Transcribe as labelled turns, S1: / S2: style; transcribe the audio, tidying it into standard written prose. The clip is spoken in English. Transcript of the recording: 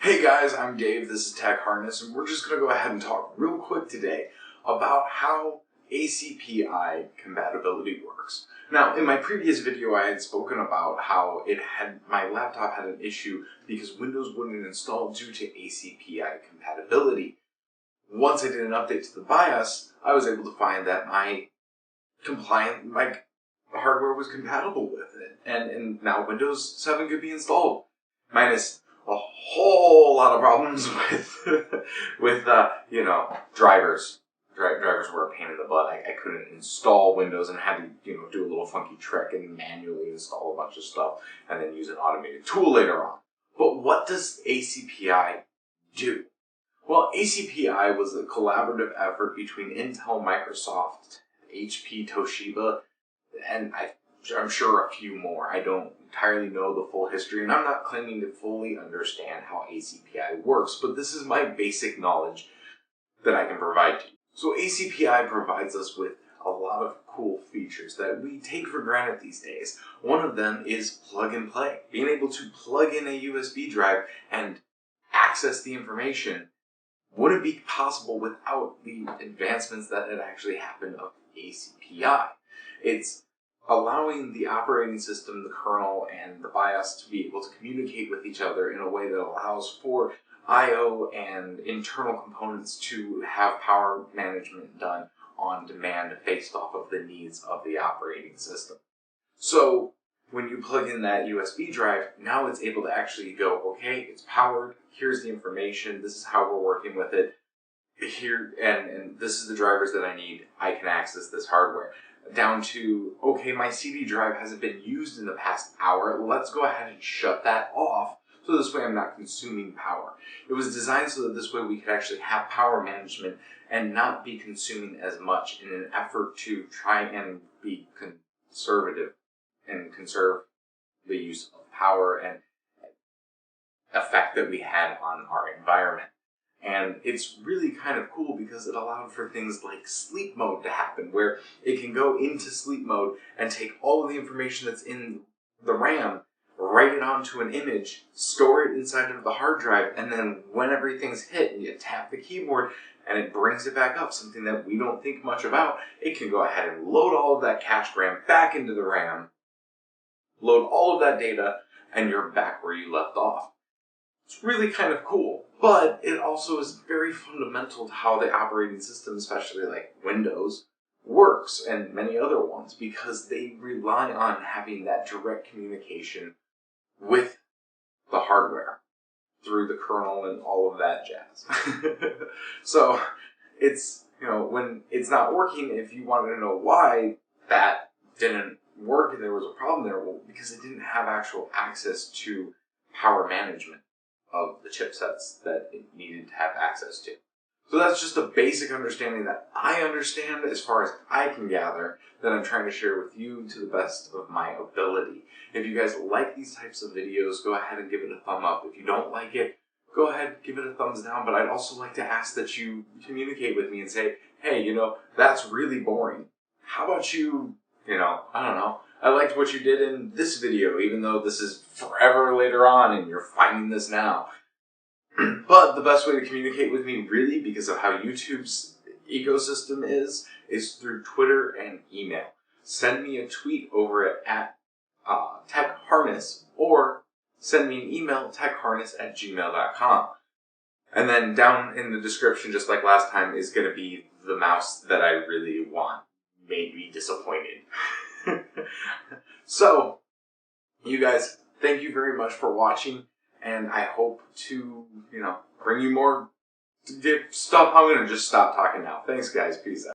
S1: Hey guys, I'm Dave, this is Tech Harness, and we're just going to go ahead and talk real quick today about how ACPI compatibility works. Now, in my previous video I had spoken about how my laptop had an issue because Windows wouldn't install due to ACPI compatibility. Once I did an update to the BIOS, I was able to find that my hardware was compatible with it, and now Windows 7 could be installed. Minus a whole lot of problems with drivers. Drivers were a pain in the butt. I couldn't install Windows and had to do a little funky trick and manually install a bunch of stuff and then use an automated tool later on. But what does ACPI do? Well, ACPI was a collaborative effort between Intel, Microsoft, HP, Toshiba, and I'm sure a few more. I don't entirely know the full history, and I'm not claiming to fully understand how ACPI works, but this is my basic knowledge that I can provide to you. So ACPI provides us with a lot of cool features that we take for granted these days. One of them is plug and play. Being able to plug in a USB drive and access the information wouldn't be possible without the advancements that had actually happened of ACPI. It's allowing the operating system, the kernel, and the BIOS to be able to communicate with each other in a way that allows for I/O and internal components to have power management done on demand based off of the needs of the operating system. So when you plug in that USB drive, now it's able to actually go, okay, it's powered, here's the information, this is how we're working with it, here, and this is the drivers that I need, I can access this hardware. Down to, okay, my CD drive hasn't been used in the past hour, let's go ahead and shut that off, so this way I'm not consuming power. It was designed so that this way we could actually have power management and not be consuming as much in an effort to try and be conservative and conserve the use of power and effect that we had on our environment. And it's really kind of cool because it allowed for things like sleep mode to happen, where it can go into sleep mode and take all of the information that's in the RAM, write it onto an image, store it inside of the hard drive, and then when everything's hit, you tap the keyboard and it brings it back up, something that we don't think much about. It can go ahead and load all of that cache RAM back into the RAM, load all of that data, and you're back where you left off. It's really kind of cool, but it also is very fundamental to how the operating system, especially like Windows, works, and many other ones, because they rely on having that direct communication with the hardware through the kernel and all of that jazz. So it's, when it's not working, if you wanted to know why that didn't work and there was a problem there, well, because it didn't have actual access to power management of the chipsets that it needed to have access to. So that's just a basic understanding that I understand as far as I can gather, that I'm trying to share with you to the best of my ability. If you guys like these types of videos, go ahead and give it a thumb up. If you don't like it, go ahead, give it a thumbs down. But I'd also like to ask that you communicate with me and say, hey, that's really boring. How about you, I don't know, I liked what you did in this video, even though this is forever later on and you're finding this now. But the best way to communicate with me, really, because of how YouTube's ecosystem is through Twitter and email. Send me a tweet over at techharness, or send me an email, techharness@gmail.com. And then down in the description, just like last time, is going to be the mouse that I really want. Made me disappointed. So, you guys, thank you very much for watching, and I hope to, bring you more stuff. I'm going to just stop talking now. Thanks, guys. Peace out.